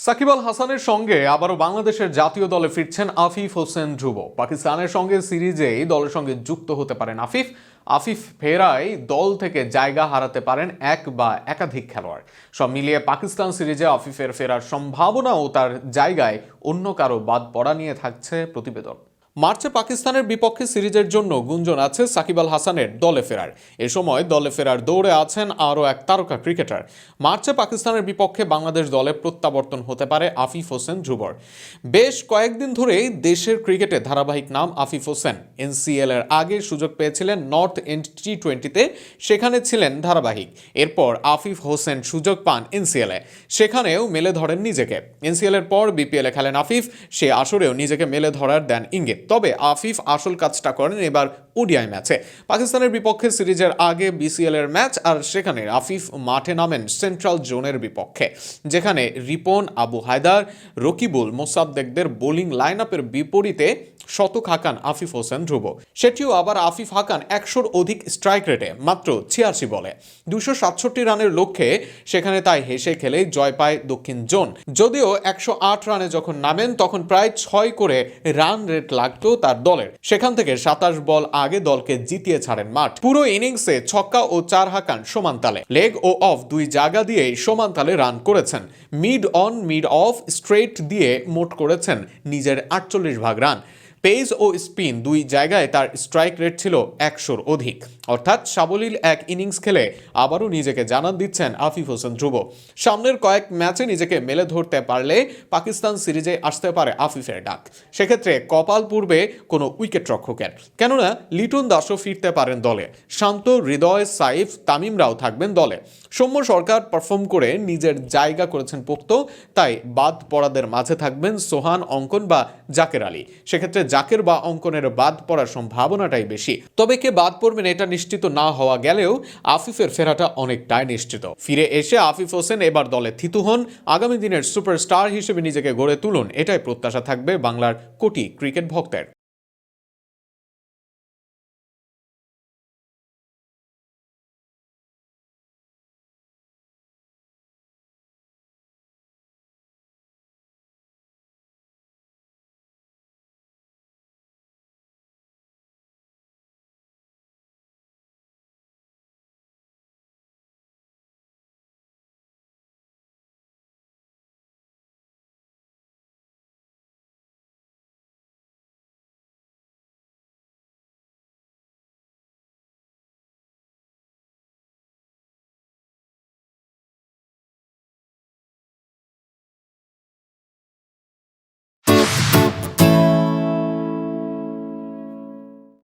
সাকিব আল হাসানের সঙ্গে আবারও বাংলাদেশের জাতীয় দলে ফিরছেন আফিফ হোসেন ধ্রুব। পাকিস্তানের সঙ্গে সিরিজেই দলের সঙ্গে যুক্ত হতে পারেন আফিফ। আফিফ ফেরায় দল থেকে জায়গা হারাতে পারেন এক বা একাধিক খেলোয়াড়। সব মিলিয়ে পাকিস্তান সিরিজে আফিফের ফেরার সম্ভাবনা ও তার জায়গায় অন্য কারো বাদ পড়া নিয়ে থাকছে প্রতিবেদন। মার্চে পাকিস্তানের বিপক্ষে সিরিজের জন্য গুঞ্জন আছে সাকিব আল হাসানের দলে ফেরার। এ সময় দলে ফেরার দৌড়ে আছেন আরও এক তারকা ক্রিকেটার। মার্চে পাকিস্তানের বিপক্ষে বাংলাদেশ দলে প্রত্যাবর্তন হতে পারে আফিফ হোসেন ধ্রুবর। বেশ কয়েকদিন ধরেই দেশের ক্রিকেটে ধারাবাহিক নাম আফিফ হোসেন। এনসিএল এর আগে সুযোগ পেয়েছিলেন নর্থ এন্ড টি20-তে, সেখানে ছিলেন ধারাবাহিক। এরপর আফিফ হোসেন সুযোগ পান এনসিএলে, সেখানেও মেলে ধরেন নিজেকে। এনসিএল এর পর বিপিএলে খেলেন আফিফ, সে আসরেও নিজেকে মেলে ধরার দেন ইঙ্গিত। তবে আফিফ আসল কাজটা করেন এবার ওডিআই ম্যাচে। পাকিস্তানের বিপক্ষে সিরিজের আগে বিসিএল এর ম্যাচ, আর সেখানে আফিফ মাঠে নামেন সেন্ট্রাল জোনের বিপক্ষে, যেখানে রিপন, আবু হায়দার, রকিবুল মোসাদ্দেকদের বোলিং লাইন আপের বিপরীতে শতক হাঁকান আফিফ হোসেন ধ্রুব। সেটিও আবার আফিফ হাঁকান 100-র অধিক স্ট্রাইক রেটে মাত্র 86 বলে 267 রানের লক্ষ্যে। সেখানে তাই হেসে খেলেই জয় পায় দক্ষিণ জোন। যদিও 108 রানে যখন নামেন তখন প্রায় 6 করে রান রেট লাগতো তার দলের। সেখান থেকে 27 বল আগে দলকে জিতিয়ে ছাড়েন মাঠ। পুরো ইনিংসে ছক্কা ও 4 হাঁকান সমান তালে। লেগ ও অফ দুই জায়গা দিয়েই সমান তালে রান করেছেন। Mid on mid of straight দিয়ে মোট করেছেন নিজের 48 ভাগ রান। পেস ও স্পিন দুই জায়গায় তার স্ট্রাইক রেট ছিল 100-র অধিক। অর্থাৎ সাবলীল এক ইনিংস খেলে আবারও নিজেকে জানান দিচ্ছেন আফিফ হোসেন ধ্রুব। সামনের কয়েক ম্যাচে নিজেকে মেলে ধরতে পারলে পাকিস্তান সিরিজে আসতে পারে আফিফের ডাক। সেক্ষেত্রে কপাল পূর্বে কোনো উইকেট রক্ষকের, কেননা লিটন দাসও ফিরতে পারেন দলে। শান্ত, হৃদয়, সাইফ, তামিমরাও থাকবেন দলে। সৌম্য সরকার পারফর্ম করে নিজের জায়গা করেছেন পোক্ত, তাই বাদ পড়াদের মাঝে থাকবেন সোহান, অঙ্কন বা জাকের আলী। সেক্ষেত্রে জাকের বা অঙ্কনের বাদ পড়ার সম্ভাবনাটাই বেশি। তবে কে বাদ পড়বেন এটা নিশ্চিত না হওয়া গেলেও আফিফের ফেরাটা অনেকটাই নিশ্চিত। ফিরে এসে আফিফ হোসেন এবার দলে থিতু হন, আগামী দিনের সুপারস্টার হিসেবে নিজেকে গড়ে তুলুন, এটাই প্রত্যাশা থাকবে বাংলার কোটি ক্রিকেট ভক্তের।